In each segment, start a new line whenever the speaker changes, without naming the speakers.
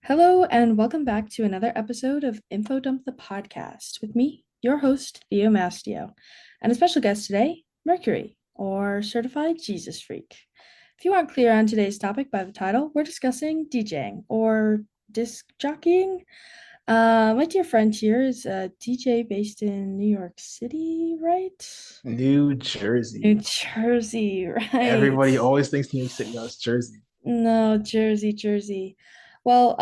Hello, and welcome back to another episode of Info Dump the podcast with me, your host, Theo Mastio, and a special guest today, Mercury, or Certified Jesus Freak. If you aren't clear on today's topic by the title, we're discussing DJing or disc jockeying. My dear friend here is a DJ based in New York City, right?
New
New
Jersey.
Jersey, right?
Everybody always thinks New York City. No, it's Jersey.
No, Jersey, Jersey. Well,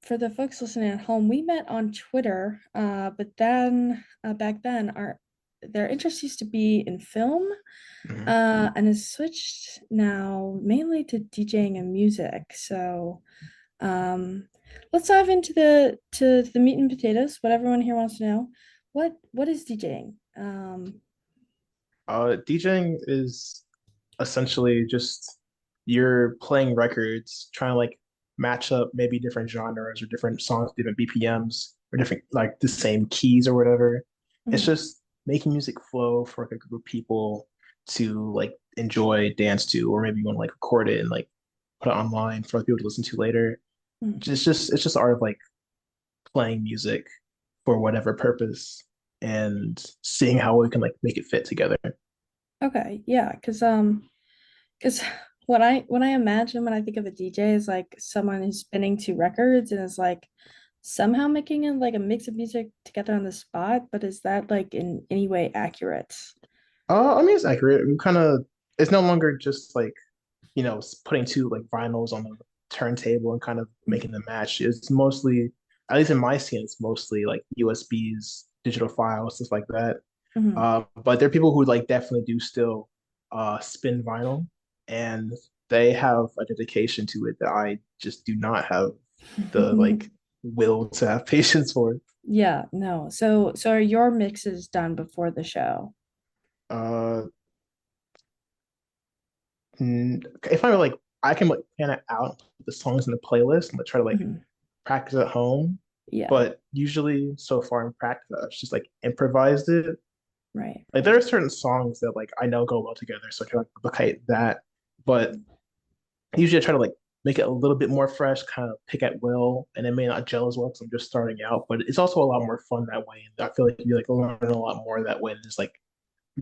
for the folks listening at home, we met on Twitter, but then back then our their interest used to be in film,
Mhm.
and has switched now mainly to DJing and music. So, um, let's dive into the meat and potatoes. What everyone here wants to know. What is DJing?
DJing is essentially just you're playing records, trying to like match up maybe different genres or different songs, different BPMs, or different like the same keys or whatever. It's
Mhm.
just making music flow for like a group of people to like enjoy, dance to, or maybe you want to like record it and like put it online for other people to listen to later.
Mhm.
It's just the art of like playing music for whatever purpose and seeing how we can like make it fit together.
Okay, yeah, because what I imagine when I think of a DJ is like someone who's spinning two records and is like somehow making it like a mix of music together on the spot, but is that like in any way accurate?
I mean, it's accurate. We kind of, it's no longer just like, putting two like vinyls on the turntable and kind of making them match. It's mostly, at least in my scene, it's mostly like USBs, digital files, stuff like that.
Mhm.
But there are people who like definitely do still spin vinyl, and they have a dedication to it that I just do not have the like will to have patience for.
Yeah, no. So are your mixes done before the show?
Uh, if I were like, I can like plan it out, put the songs in the playlist, and like, try to like
Mhm.
practice at home.
Yeah,
But usually, so far in practice, I've just like improvised it.
right,
Like there
right.
are certain songs that like I know go well together, so I can like replicate that. But usually, I try to like make it a little bit more fresh, kind of pick at will, and it may not gel as well because I'm just starting out. But it's also a lot more fun that way, and I feel like you like learn a lot more that way than just like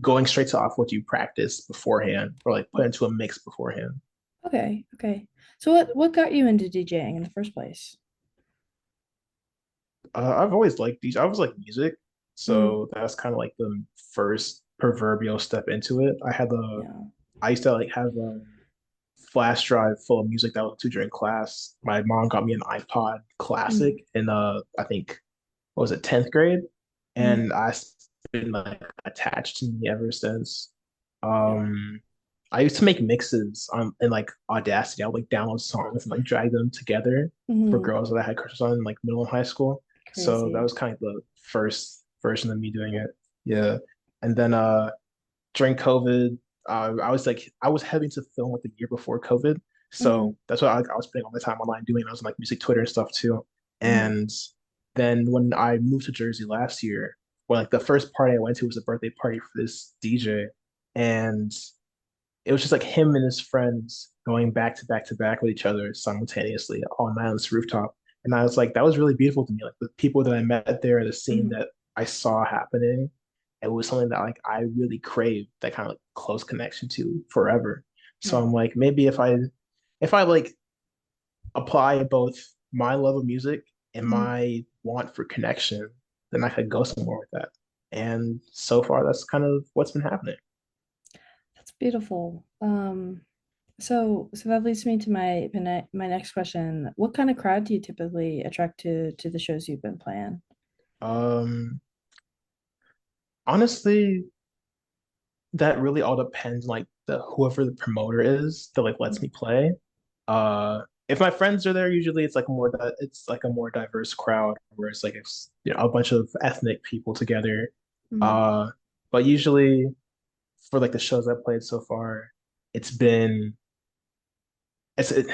going straight to off what you practice beforehand or like put into a mix beforehand.
Okay, okay. So what got you into DJing in the first place?
I've always liked these. I was like music,
Mm,
so that's kind of like the first proverbial step into it.
yeah.
I used to like have a flash drive full of music that I listened to during class. My mom got me an iPod
Mm,
Classic in I think what was it, 10th grade,
mm,
and I've been like attached to me ever since.
yeah.
Um, I used to make mixes on in like Audacity. I would like download songs and like drag them together for
Mhm.
girls that I had crushes on in like middle and high school. So that
Crazy.
was kind of the first version of me doing it. Yeah. And then during COVID, I was having to film like the year before COVID.
Mhm,
So that's what I was spending all my time online doing. I was on like music Twitter and stuff too.
mhm,
And then when I moved to Jersey last year, well, like the first party I went to was a birthday party for this DJ. And it was just like him and his friends going back to back to back with each other simultaneously all night on this rooftop. And I was like, that was really beautiful to me. Like the people that I met there, the scene
mhm,
that I saw happening, it was something that like I really craved that kind of like close connection to forever. So
right.
I'm like, maybe if I like apply both my love of music and
Mhm.
my want for connection, then I could go somewhere with that. And so far, that's kind of what's been happening.
That's beautiful. So that leads me to my next question. What kind of crowd do you typically attract to the shows you've been playing?
Um, Honestly, that really all depends like the whoever the promoter is that like lets me play. If my friends are there, usually it's like a more diverse crowd where it's like it's a bunch of ethnic people together.
Mhm.
Uh, but usually for like the shows I've played so far, it's been it's it,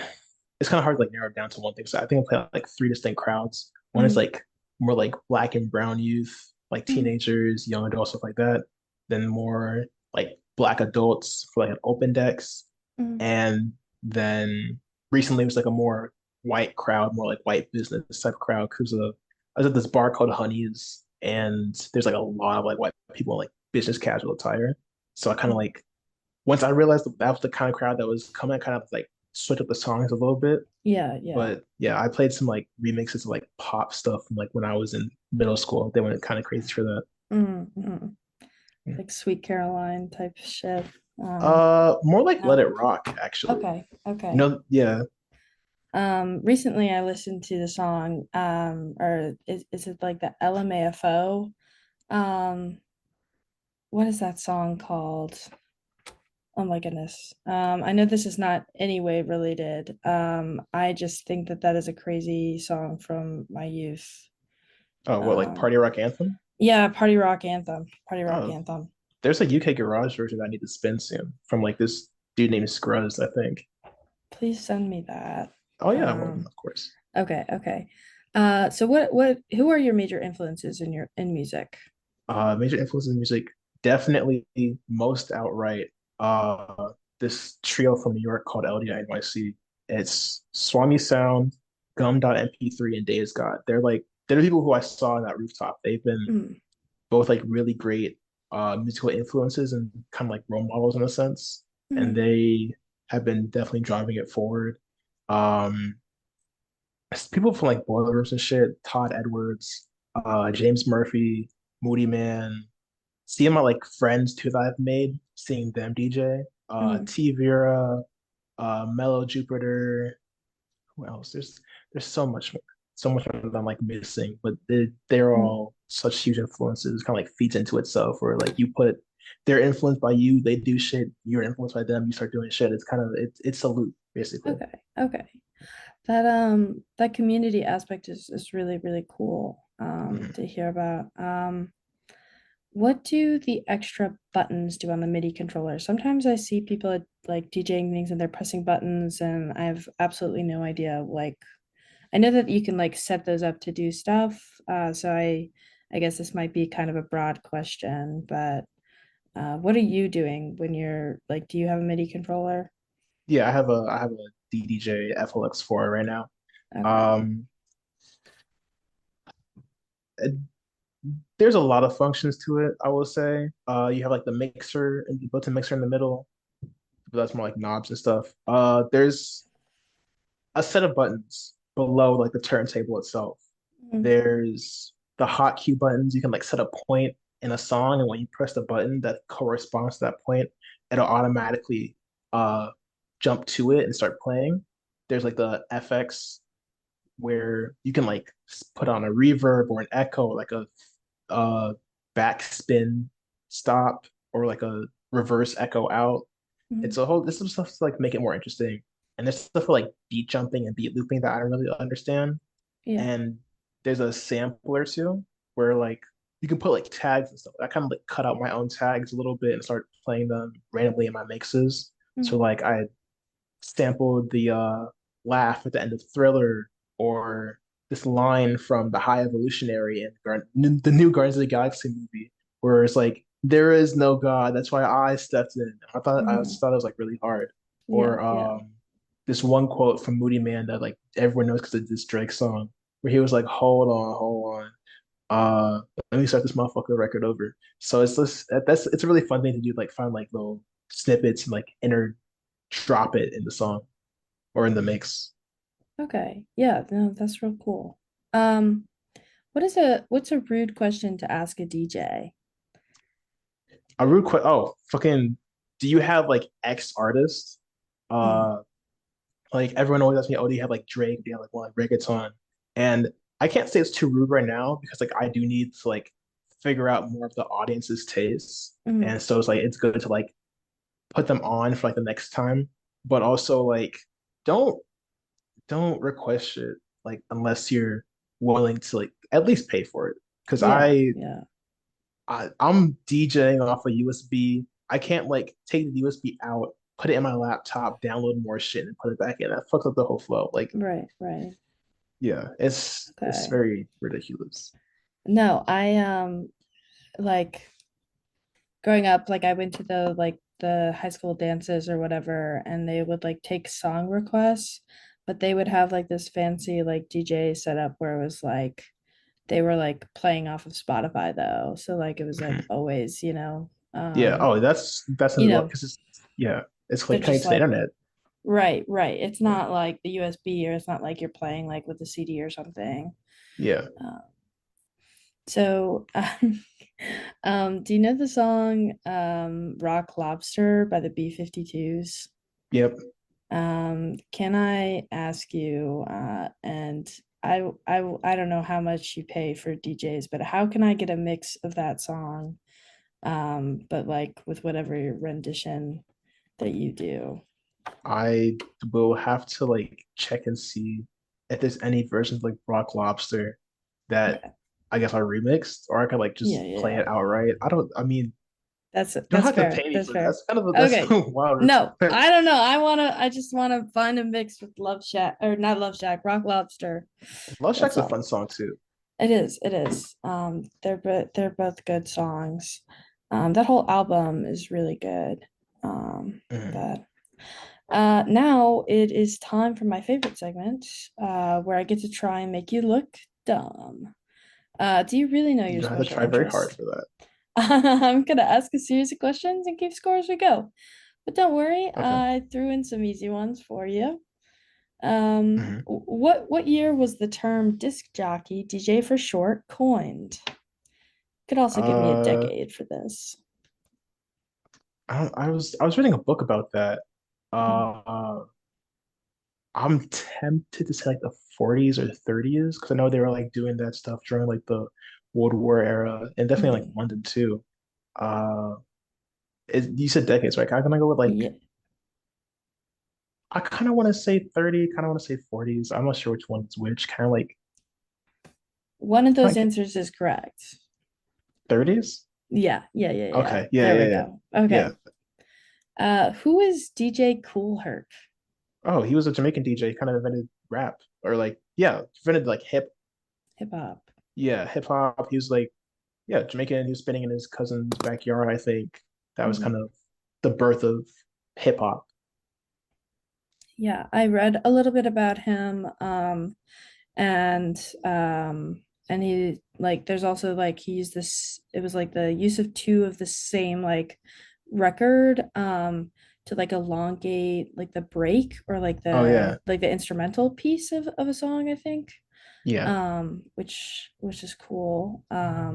it's kind of hard to like narrow it down to one thing. So I think I play like three distinct crowds. One is
Mhm.
like more like black and brown youth, like
Mhm.
teenagers, young adults, stuff like that. Then more like black adults for like an open decks.
Mhm.
And then recently it was like a more white crowd, more like white business type crowd. Because I was at this bar called Honey's, and there's like a lot of like white people in like business casual attire. So I kind of like once I realized that was the kind of crowd that was coming, I kind of like switch up the songs a little bit.
Yeah, yeah.
But yeah, I played some like remixes of like pop stuff from like when I was in middle school. They went kind of crazy for that.
Mm-hmm. Like Sweet Caroline type shit.
More like Let
No.
It Rock, actually.
Okay, okay.
Yeah.
Recently I listened to the song, or is it like the LMAFO? Um, what is that song called? Oh my goodness. I know this is not any way related. I just think that that is a crazy song from my youth.
Oh, what like
Um,
Party Rock Anthem?
yeah, Party Rock Anthem. Party Rock
Oh,
Anthem.
there's a UK Garage version I need to spin soon from like this dude named Scruzz, I think.
Please send me that.
Oh yeah, well,
Um,
of course.
okay, okay. So who are your major influences in your in music?
Major influences in music, definitely most outright. This trio from New York called LDNYC. It's Swami Sound, Gum.mp3, and Days God. They're the people who I saw on that rooftop. They've been
Mm,
both like really great musical influences and kind of like role models in a sense. And
mm,
they have been definitely driving it forward. Um, People from like Boilers and shit, Todd Edwards, James Murphy, Moody Man, seeing my like friends too that I've made, seeing them DJ,
mm,
T Vera, Mellow Jupiter, who else? There's so much that I'm like missing, but they're
mm.
all such huge influences. Kind of like feeds into itself, where like you put they're influenced by you, they do shit, you're influenced by them, you start doing shit. It's kind of it's a loop basically.
Okay, okay. That community aspect is really, really cool
Mhm.
to hear about. What do the extra buttons do on the MIDI controller? Sometimes I see people like DJing things and they're pressing buttons, and I have absolutely no idea. Like, I know that you can like set those up to do stuff. I guess this might be kind of a broad question, but what are you doing when you're like, do you have a MIDI controller?
Yeah, I have a DDJ FLX4 right now.
Okay.
Um, it- there's a lot of functions to it, I will say. You have like the mixer and the built-in mixer in the middle, but that's more like knobs and stuff. There's a set of buttons below like the turntable itself.
Mm,
There's the hotkey buttons. You can like set a point in a song, and when you press the button that corresponds to that point, it'll automatically uh jump to it and start playing. There's like the FX where you can like put on a reverb or an echo, like a backspin stop or like a reverse echo out.
mm.
It's a whole this is stuff to like make it more interesting. And there's stuff for like beat jumping and beat looping that I don't really understand.
Yeah.
And there's a sampler too, where like you can put like tags and stuff. I kind of like cut out my own tags a little bit and start playing them randomly in my mixes. So
Mm,
like I sampled the laugh at the end of Thriller or this line from The High Evolutionary and the new Guardians of the Galaxy movie, where it's like there is no God. That's why I stepped in. I
mm.
just thought it was like really hard.
Yeah,
Or
yeah.
this one quote from Moody Man that like everyone knows because of this Drake song, where he was like, hold on. Uh, Let me start this motherfucker record over." So it's this that's it's a really fun thing to do, like find like little snippets and like inner drop it in the song or in the mix.
Okay. Yeah, no, that's real cool. What's a rude question to ask a DJ?
A rude quick. Oh, fucking. Do you have like X artists?
Mm,
Uh, like everyone always asks me, oh, do you have like Drake? Do you have like one like reggaeton? And I can't say it's too rude right now because like I do need to like figure out more of the audience's tastes,
mm,
and so it's like it's good to like put them on for like the next time, but also like don't don't request shit like unless you're willing to like at least pay for it. Because
yeah, yeah.
I'm DJing off a USB. I can't like take the USB out, put it in my laptop, download more shit, and put it back in. That fucks up the whole flow. Like,
Right, right.
yeah, it's
Okay.
very ridiculous.
No, I like growing up, like I went to the high school dances or whatever, and they would like take song requests, but they would have like this fancy like DJ setup where it was like they were like playing off of Spotify though. So like it was like
Mhm.
always,
Yeah. Oh, that's
you
another
know,
because it's
they're
like connected
just
to the
like
internet.
right, right. It's
Yeah.
not like the USB or it's not like you're playing like with a CD or something.
Yeah.
Uh, so do you know the song Rock Lobster by the B-52s?
Yep.
Can I ask you, and I don't know how much you pay for DJs, but how can I get a mix of that song, but like with whatever rendition that you do?
I will have to like check and see if there's any versions of like Rock Lobster that
Okay.
I guess are remixed, or I could like
Yeah,
just
yeah,
play
yeah.
it outright. I mean, you don't
That's
have to
fair.
pay me
That's
for that.
fair.
That's
Okay.
a wild
No, I
request.
don't know. I just wanna find a mix with Love Shack or not Love Shack, Rock Lobster.
Love
That's
Shack's a
all.
fun song too.
It is. It is. They're both good songs. That whole album is really good.
Mhm.
But now it is time for my favorite segment, where I get to try and make you look dumb. Do you really know
You
your
don't have to
special
try very hard
interests?
for that.
I'm gonna ask a series of questions and keep score as we go. But don't worry,
Okay.
I threw in some easy ones for you.
Mhm.
What year was the term disc jockey, DJ for short, coined? Could also give me a
Uh,
decade for this.
I was reading a book about that.
Mhm.
Uh, I'm tempted to say like the 40s or 30s because I know they were like doing that stuff during like the World War era and definitely like
Mhm.
London too. Uh, you said decades, right? I'm gonna go with like
Yeah,
I kind of want to say 30, kind of want to say 40s. I'm not sure which one's which. Kind of like
one of
can I
those
get
answers is correct.
30s?
Yeah, yeah, yeah, yeah.
Okay, yeah,
There
yeah,
we
yeah,
go.
yeah.
Okay. Who is DJ Cool Herc?
Oh, he was a Jamaican DJ, kind of invented rap or like yeah, invented like
Hip hop.
hip hop. He was like yeah, Jamaican. He was spinning in his cousin's backyard. I think that was kind
Mhm.
of the birth of hip hop.
Yeah, I read a little bit about him. And and he like there's also like he used this it was like the use of two of the same like record to like elongate like the break or
Oh yeah,
like the instrumental piece of a song, I think.
yeah.
Which is cool. My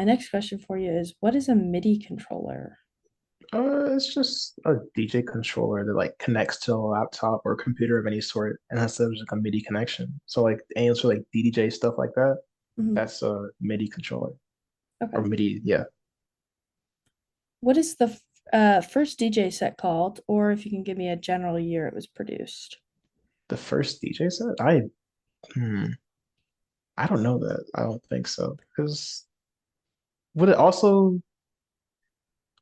next question for you is what is a MIDI controller?
It's just a DJ controller that like connects to a laptop or computer of any sort, and has there's like a MIDI connection. So like aims for like DDJ stuff like that.
Mhm.
That's a MIDI controller or
Okay.
MIDI. Yeah,
What is the first DJ set called, or if you can give me a general year it was produced?
the first DJ set. Hmm, I don't know that. I don't think so. Because would it also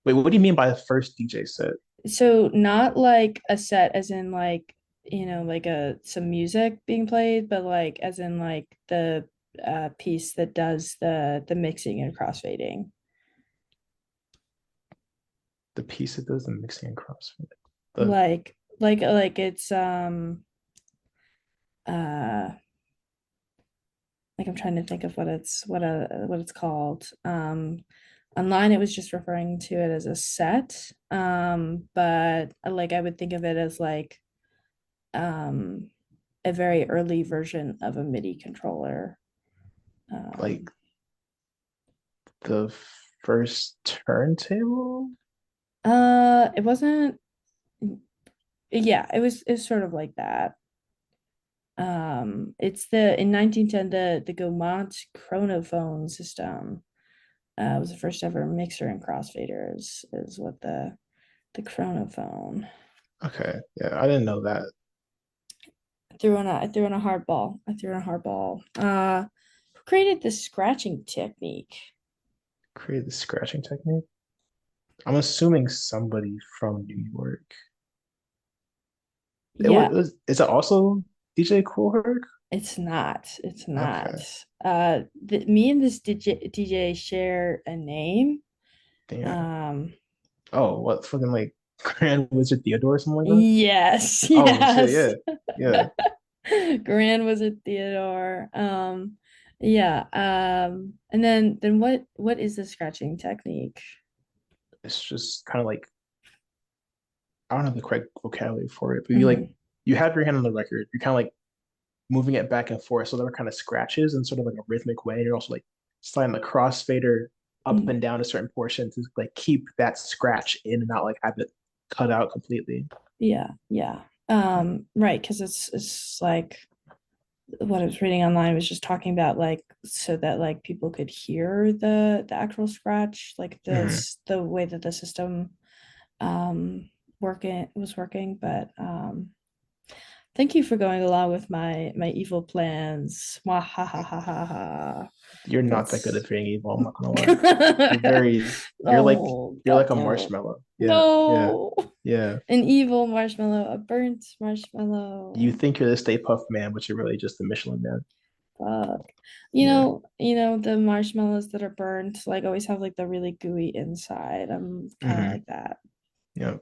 wait? What do you mean by the first DJ set?
So not like a set as in like, like a some music being played, but like as in like the piece that does the mixing and crossfading.
The piece that does the mixing and crossfade. The
Like it's uh like I'm trying to think of what it's called. Online it was just referring to it as a set. But like I would think of it as like um a very early version of a MIDI controller.
like
Um,
the first turntable.
it wasn't. Yeah, it was sort of like that. It's the in 1910 the Gaumont chronophone system was the first ever mixer and crossfader is what the chronophone.
Okay, yeah, I didn't know that.
I threw in a hard ball. I threw in a hard ball. Who created the scratching technique?
Create the scratching technique. I'm assuming somebody from New York.
Yeah,
Is it also DJ Kool Herc?
it's not. It's not.
Okay,
Me and this DJ share a name.
damn.
Um,
Oh, what fucking like? Grand Wizard Theodore or something like that.
Yes,
Oh shit,
yes.
yeah, yeah.
Grand Wizard Theodore. Yeah. And then what is the scratching technique?
It's just kind of like I don't have the correct vocabulary for it, but
Hmm.
you have your hand on the record. You're kind of like moving it back and forth, so there are kind of scratches in sort of like a rhythmic way. You're also like sliding the crossfader up
Hmm.
and down a certain portion to like keep that scratch in and not like have it cut out completely.
Yeah, yeah. Right, because it's like what I was reading online was just talking about like so that like people could hear the actual scratch, like
Mhm.
the way that the system um working. But thank you for going along with my evil plans. Mwah, ha ha ha ha ha.
You're not that good
That's
at being evil, I'm not gonna lie. You're very you're like
oh
you're
god
like a
damn it.
marshmallow. Yeah, yeah,
No.
yeah.
An evil marshmallow, a burnt
You
marshmallow.
think you're the Stay Puft Man, but you're really just the Michelin Man.
Fuck.
Yeah.
The marshmallows that are burnt like always have like the really gooey inside. I'm kind of
Hmm.
like that.
Yeah.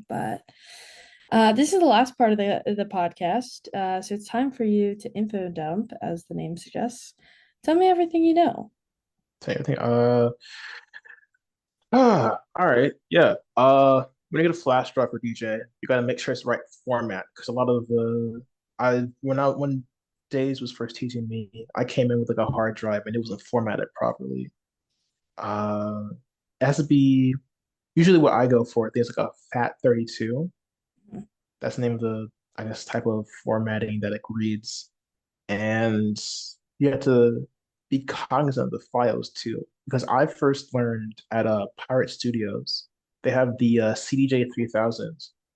But this is the last part of the podcast. So it's time for you to info dump, as the name suggests. Tell me everything you know.
Same thing. All right. Yeah. When you get a flash drive for DJ, you gotta make sure it's the right format because a lot of the when Days was first teaching me, I came in with like a hard drive and it wasn't formatted properly. Uh, it has to be usually what I go for. There's like a FAT32. That's the name of the I guess type of formatting that it reads, and you have to be cognizant of the files too. Because I first learned at Pirate Studios, they have the CDJ 3000,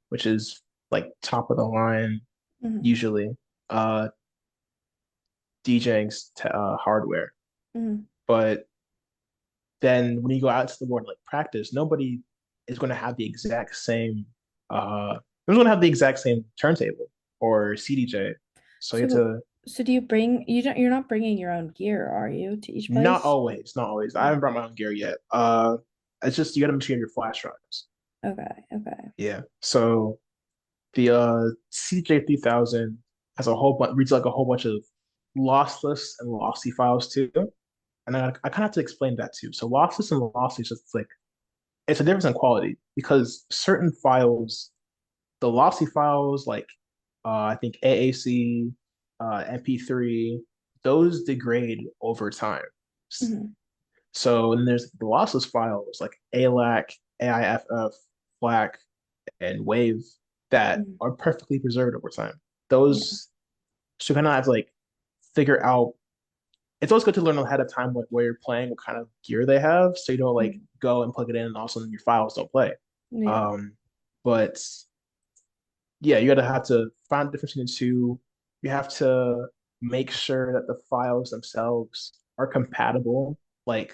which is like top of the line
Mhm,
usually uh, DJing's hardware.
mhm.
But then when you go out to the board and like practice, nobody is going to have the exact same who's going to have the exact same turntable or CDJ. So you have
So,
to
so do you bring you don't you're not bringing your own gear, are you, to each
not
place?
always, not always. I
Oh,
haven't brought my own gear yet. It's just you got to make sure you have your flash drives.
okay, okay.
Yeah. So the CDJ 3000 has a whole bunch reads like a whole bunch of lossless and lossy files too. And I kind of have to explain that too. So lossless and lossy is just like it's a difference in quality because certain files, the lossy files like I think AAC, MP3, those degrade over time.
Mhm,
So then there's the lossless files like ALAC, AIFF, FLAC, and WAVE that
mhm.
are perfectly preserved over time.
Yeah.
Those so you kind of have to like figure out. It's always good to learn ahead of time what where you're playing, what kind of gear they have, so you don't like
Mhm.
go and plug it in and all of a sudden your files don't play.
Yeah.
Um, but yeah, you gotta have to find the difference between the two. You have to make sure that the files themselves are compatible. Like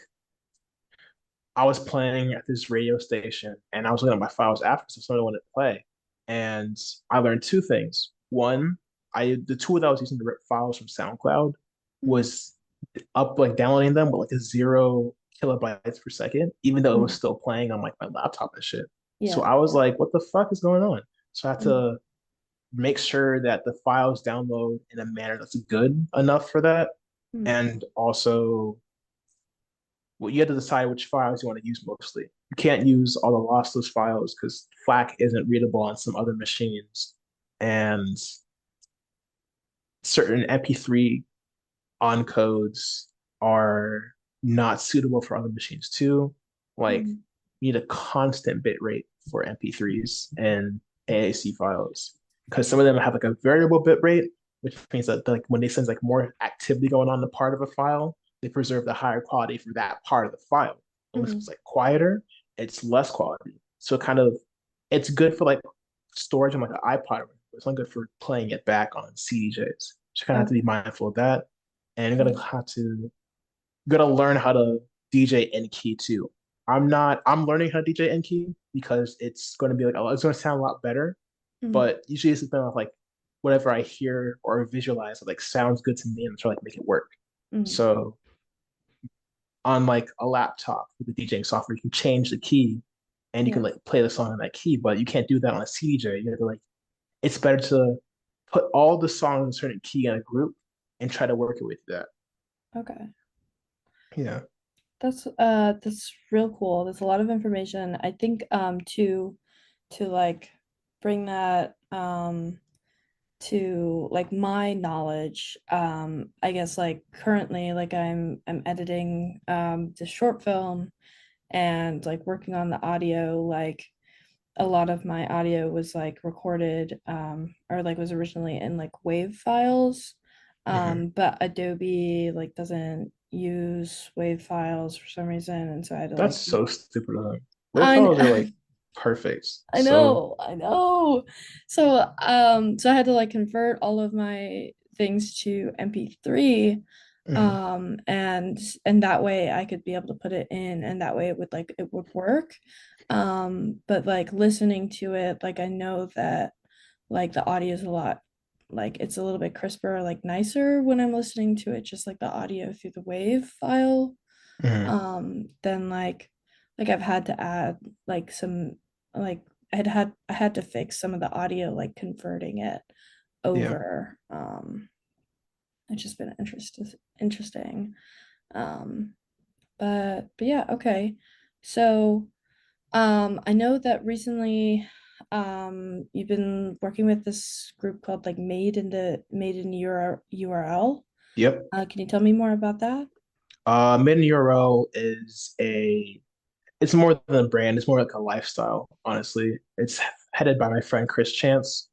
I was playing at this radio station and I was looking at my files after so somebody wanted to play. And I learned two things. One, the tool that I was using to rip files from SoundCloud
Mhm,
was up like downloading them with like a 0 kilobytes per second, even though it was
mhm.
still playing on like my laptop and shit. So
Yeah,
I was
yeah.
like, what the fuck is going on? So I had
Mhm,
to make sure that the files download in a manner that's good enough for that.
mhm,
And also well, you have to decide which files you want to use mostly. You can't use all the lossless files because FLAC isn't readable on some other machines, and certain MP3 encodes are not suitable for other machines too. Like
mhm,
you need a constant bit rate for MP3s and AAC files because some of them have like a variable bit rate, which means that like when they sense like more activity going on in the part of a file, they preserve the higher quality for that part of the file. Unless it's
mhm.
like quieter, it's less quality. So kind of it's good for like storage on like an iPod, but it's not good for playing it back on CDJs. So you kind of have to be
Okay.
mindful of that. And you're
Okay.
gonna have to you gotta learn how to DJ in key too. I'm learning how to DJ in key because it's gonna be like it's gonna sound a lot better.
Mhm,
But usually it's been like whatever I hear or visualize that like sounds good to me and try to like make it work.
mhm.
So on like a laptop with the DJing software, you can change the key and you can
Yeah.
like play the song in that key, but you can't do that on a CDJ. You have to like it's better to put all the songs in a certain key in a group and try to work it with that.
Okay.
Yeah.
That's real cool. There's a lot of information. I think to like bring that to like my knowledge, I guess like currently like I'm editing this short film and like working on the audio. Like a lot of my audio was like recorded or like was originally in like wave files,
Hmm.
but Adobe like doesn't use wave files for some reason, and so I had to
That's
like
so stupid of them. Wave
I
files are
kn-
like perfect.
I
So,
know, I know. So I had to like convert all of my things to MP3,
mhm,
and that way I could be able to put it in, and that way it would work. But like listening to it, like I know that like the audio is a lot like it's a little bit crisper, like nicer when I'm listening to it, just like the audio through the wave file.
mhm,
Then like I've had to add like some like I had to fix some of the audio, like converting it
yeah.
over. It's just been interesting. Um, but yeah, okay. So I know that recently you've been working with this group called like Made in URL.
Yep.
Can you tell me more about that?
Mid URL is a it's more than a brand, it's more like a lifestyle, honestly. It's headed by my friend Chris Chance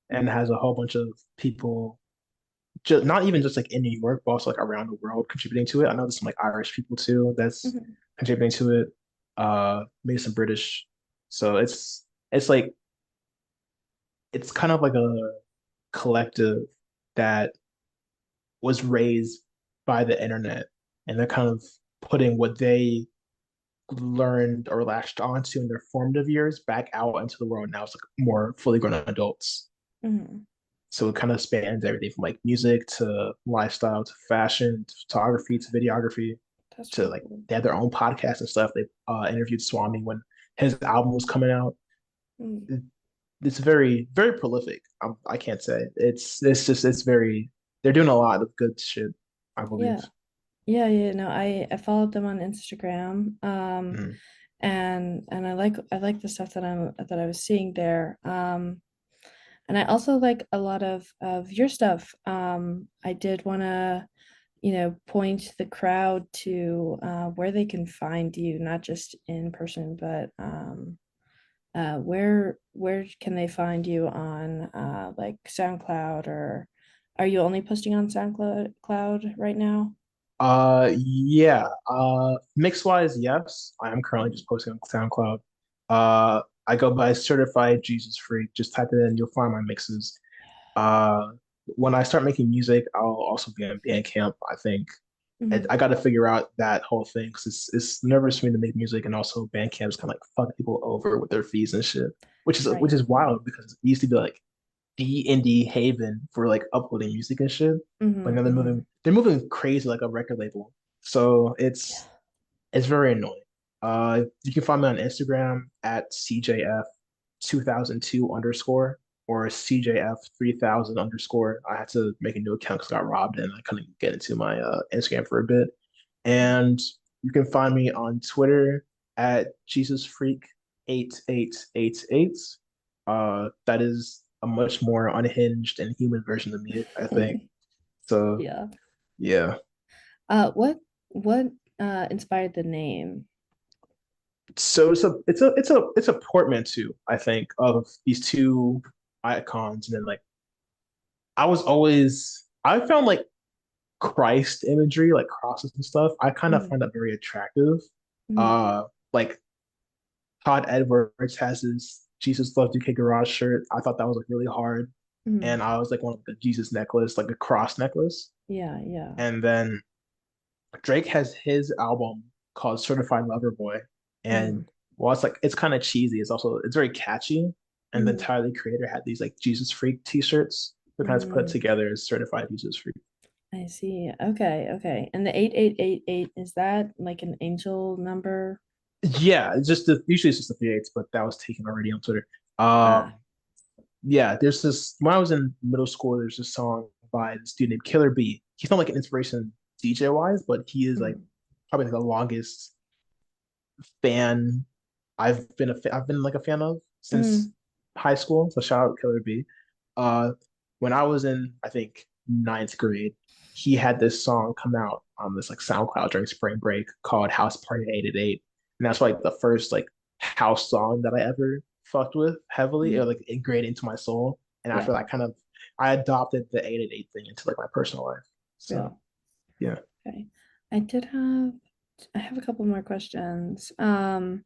and has a whole bunch of people just not even just like in New York, but also like around the world contributing to it. I know there's some like Irish people too that's
Mhm.
contributing to it. Maybe some British. So it's like it's kind of like a collective that was raised by the internet, and they're kind of putting what they learned or latched onto in their formative years back out into the world now. It's like more fully grown adults.
Mhm.
So it kind of spans everything from like music to lifestyle to fashion to photography to videography
That's
to
really
like
cool.
they have their own podcast and stuff. They interviewed Swami when his album was coming out.
Mm.
It's very very prolific. I can't say it's just it's very they're doing a lot of good shit, I
Yeah.
believe.
Yeah, no, I followed them on Instagram.
Mm.
And I like the stuff that I was seeing there. And I also like a lot of your stuff. I did want to, point the crowd to where they can find you, not just in person, but where can they find you on like SoundCloud, or are you only posting on SoundCloud Cloud right now?
Yeah. Mix wise, yes. I am currently just posting on SoundCloud. I go by Certified Jesus Freak. Just type it in, you'll find my mixes. Uh, when I start making music, I'll also be on Bandcamp. I think
Mhm.
I got to figure out that whole thing because it's nervous for me to make music, and also Bandcamp's kind of like fuck people over with their fees and shit, which
Right.
is wild because it used to be like the indie haven for like uploading music and shit. But now
Hmm.
they're moving crazy like a record label. So
Yeah.
it's very annoying. You can find me on Instagram at CJF 2002 underscore or CJF 3000 underscore. I had to make a new account because I got robbed and I couldn't get into my Instagram for a bit. And you can find me on Twitter at Jesus Freak 8888. That is a much more unhinged and human version of me, I think. So
Yeah.
yeah.
What inspired the name?
So it's a portmanteau, I think, of these two icons. And then like I found like Christ imagery, like crosses and stuff. I kind of
Mhm.
find that very attractive.
Mhm.
Like Todd Edwards has his Jesus Loves UK Garage shirt. I thought that was like really hard.
Mhm.
And I was like one of the Jesus necklace, like a cross necklace.
Yeah, yeah.
And then Drake has his album called Certified Lover Boy.
Mhm.
And while it's like it's kind of cheesy, it's very catchy. And then
Mhm.
Tyler the Creator had these like Jesus Freak t-shirts that kind of put
Mhm.
together as certified Jesus Freak.
I see. Okay, okay. And the 8888, is that like an angel number?
Yeah, it's just usually it's just the 3/8, but that was taken already on Twitter.
Ah,
Um, yeah, there's this when I was in middle school, there's this song by this dude named Killer B. He's not like an inspiration DJ wise, but he is like
mm,
probably like the longest fan I've been like a fan of since
mm,
high school. So shout out Killer B. Uh, when I was in I think ninth grade, he had this song come out on this like SoundCloud during spring break called House Party 888, and that's like the first like house song that I ever fucked with heavily. It
mm.
like ingrained into my soul, and after
Yeah,
that, kind of I adopted the 888 thing into like my personal life. So
real.
yeah,
Okay. I did I have a couple more questions.
go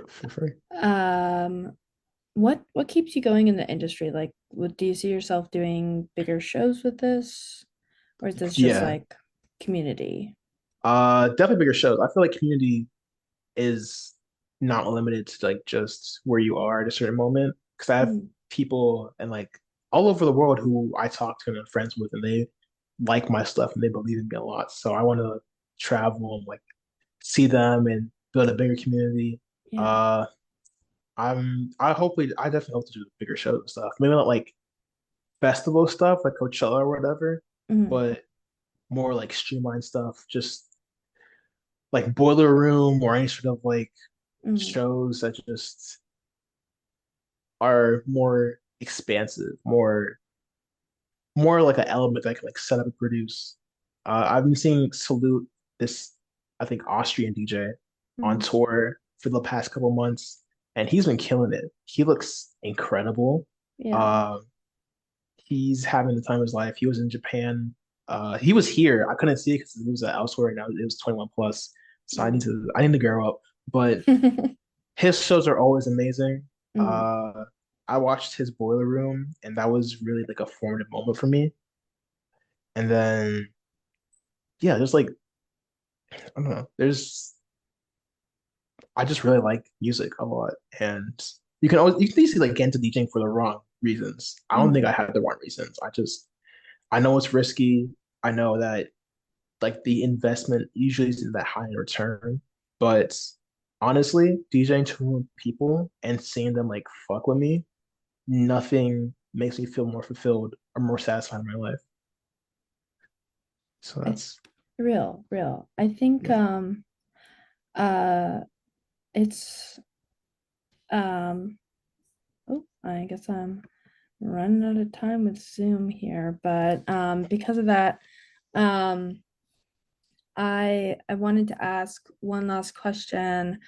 feel free.
Um, what keeps you going in the industry? Like, do you see yourself doing bigger shows with this, or is this just
Yeah,
like community?
definitely bigger shows. I feel like Community is not limited to like just where you are at a certain moment. Because I have
Mm,
people and like all over the world who I talk to and I'm friends with, and they like my stuff and they believe in me a lot. So I want to travel and like see them and build a bigger community.
yeah.
Uh, I definitely hope to do bigger shows and stuff. Maybe not like festival stuff like Coachella or whatever,
Mm,
but more like streamlined stuff, just like Boiler Room or any sort of like
mm,
shows that just are more expansive, more like an element that I can like set up and produce. I've been seeing Salute, this I think Austrian DJ, on
mm,
tour for the past couple months, and he's been killing it. He looks incredible.
yeah.
Uh, he's having the time of his life. He was in Japan. He was here. I couldn't see it because he was elsewhere, and it was 21 plus. So
Mm.
I need to grow up. But his shows are always amazing.
Mm.
Uh, I watched his Boiler Room, and that was really like a formative moment for me. And then, yeah, there's like, I don't know, I just really like music a lot. And you can easily like get into DJing for the wrong reasons. I don't think
Mm.
I had the wrong reasons. I know it's risky. I know that like the investment usually isn't that high in return, but honestly, DJing to people and seeing them like fuck with me, nothing makes me feel more fulfilled or more satisfied in my life. So
I,
that's
real. I think
yeah.
uh it's um oh, I guess I'm running out of time with Zoom here, but because of that, um I wanted to ask one last question,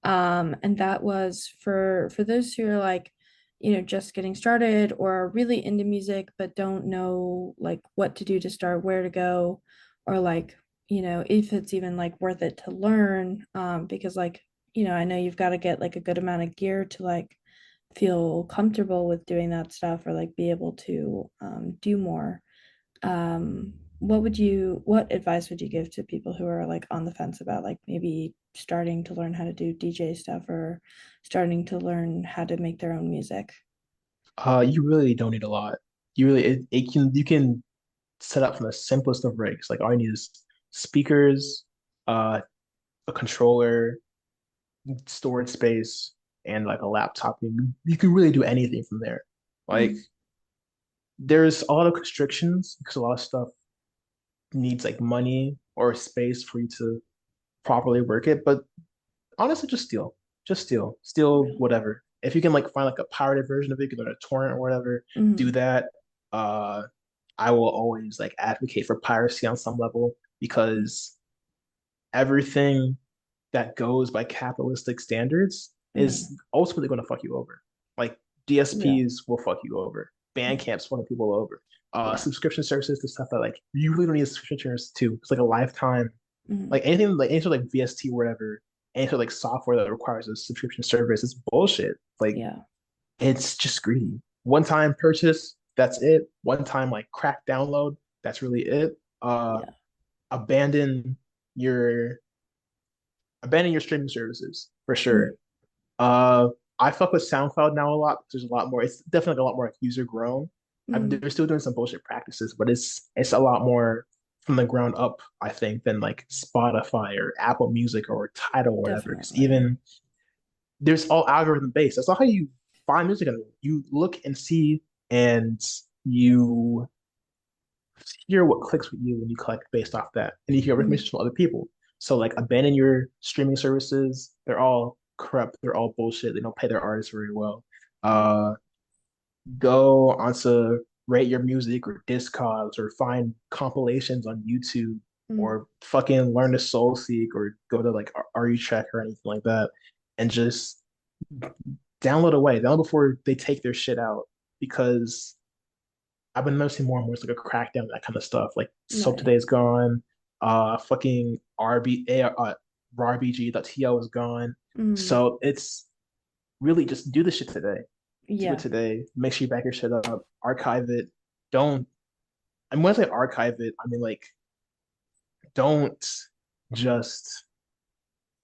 and that was for those who are like, just getting started or are really into music but don't know like what to do to start, where to go, or like, if it's even like worth it to learn, because like, I know you've got to get like a good amount of gear to like feel comfortable with doing that stuff or like be able to do more. What advice would you give to people who are like on the fence about like maybe starting to learn how to do DJ stuff or starting to learn how to make their own music?
You really don't need a lot. You can set up from the simplest of rigs. Like all you need is speakers, uh, a controller, storage space, and like a laptop. You can really do anything from there. Like
Mm,
there's a lot of constrictions because a lot of stuff needs like money or space for you to properly work it. But honestly, steal
real.
whatever. If you can like find like a pirated version of it, you can learn a torrent or whatever, do
Mm,
that. Uh, I will always like advocate for piracy on some level because everything that goes by capitalistic standards
mm,
is ultimately going to fuck you over. Like
real.
DSPs will fuck you over.
Mm,
Bandcamp's fucking people over.
yeah.
Subscription services, the stuff that like you really don't need a subscription service to. It's like a lifetime,
Mm,
like anything like any sort of like VST or whatever, any sort of like software that requires a subscription service is bullshit. Like
yeah.
it's just greedy. One time purchase, that's it. One time like crack download, that's really it.
Yeah.
Abandon your abandon your streaming services for
Mm,
sure. Uh, I fuck with SoundCloud now a lot because there's a lot more. It's definitely a lot more like user grown.
mm,
They're still doing some bullshit practices, but it's a lot more from the ground up, I think, than like Spotify or Apple Music or Tidal or whatever. Because
Definitely.
even there's all algorithm based. That's not how you find music anymore. You look and see and you hear what clicks with you and you collect based off that. And you hear
Mhm.
recommendations from other people. So like abandon your streaming services. They're all corrupt. They're all bullshit. They don't pay their artists very well. Uh Go onto Rate Your Music or Discogs or find compilations on YouTube
Mm.
or fucking learn to soul seek or go to like RE Check or anything like that and just download before they take their shit out because I've been noticing more and more it's like a crackdown that kind of stuff. Like Soap
Right.
Today is gone, fucking RBG.TO is gone.
Mm.
So it's really just do the shit today. Do it
Yeah.
today. Make sure you back your shit up. Archive it. Don't. And when I say archive it, I mean like don't just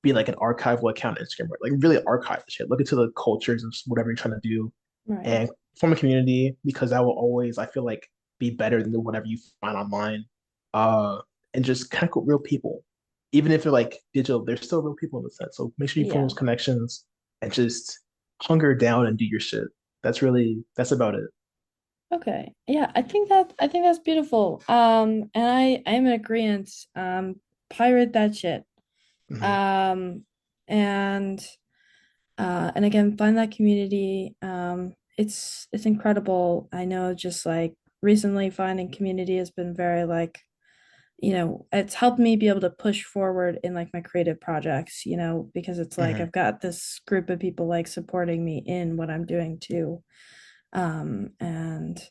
be like an archival account on Instagram. Like really archive the shit. Look into the cultures and whatever you're trying to do,
Right.
and form a community because that will always, I feel like, be better than whatever you find online. Uh, and just connect with real people, even if they're like digital, they're still real people in the sense. So make sure you form
Yeah.
those connections and just hunger down and do your shit. That's about it.
Okay. Yeah, I think that's beautiful. And I'm in agreement. Pirate that shit.
Hmm.
Um, and and again, find that community. It's incredible. I know just like recently finding community has been very like, it's helped me be able to push forward in like my creative projects, because it's like
Hmm.
I've got this group of people like supporting me in what I'm doing too. And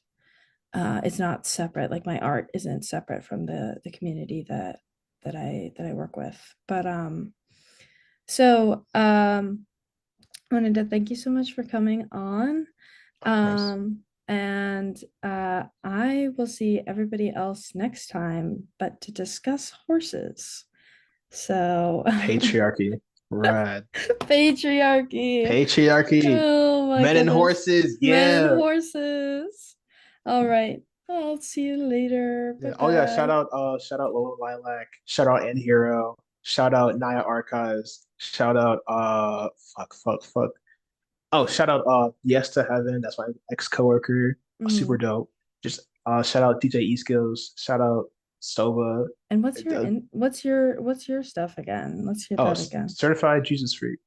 it's not separate. Like my art isn't separate from the community that I work with. But I wanted to thank you so much for coming on.
Of course.
And I will see everybody else next time, but to discuss horses. So
Patriarchy. Rad.
patriarchy.
Patriarchy.
Oh my
Men and
goodness.
horses.
Men and
Yeah.
horses. All right. I'll see you later. Bye
Yeah. Oh yeah.
bye.
Shout out Lola Lilac. Shout out N Hero. Shout out Naya Archives. Shout out fuck. Oh, shout out Yes to Heaven. That's my ex coworker. Super
Mhm.
dope. Just shout out DJ E Skills. Shout out Sova.
And
Uh,
what's your stuff again? Let's hear
oh,
that again.
Certified Jesus Freak.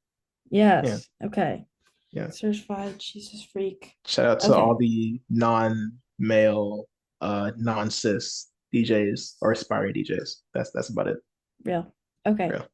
Yeah.
Yes. Okay.
Yeah.
Certified Jesus freak.
Shout out to all
Okay.
the non-male, non-cis DJs or aspiring DJs. That's about it.
Real. Okay.
Yeah.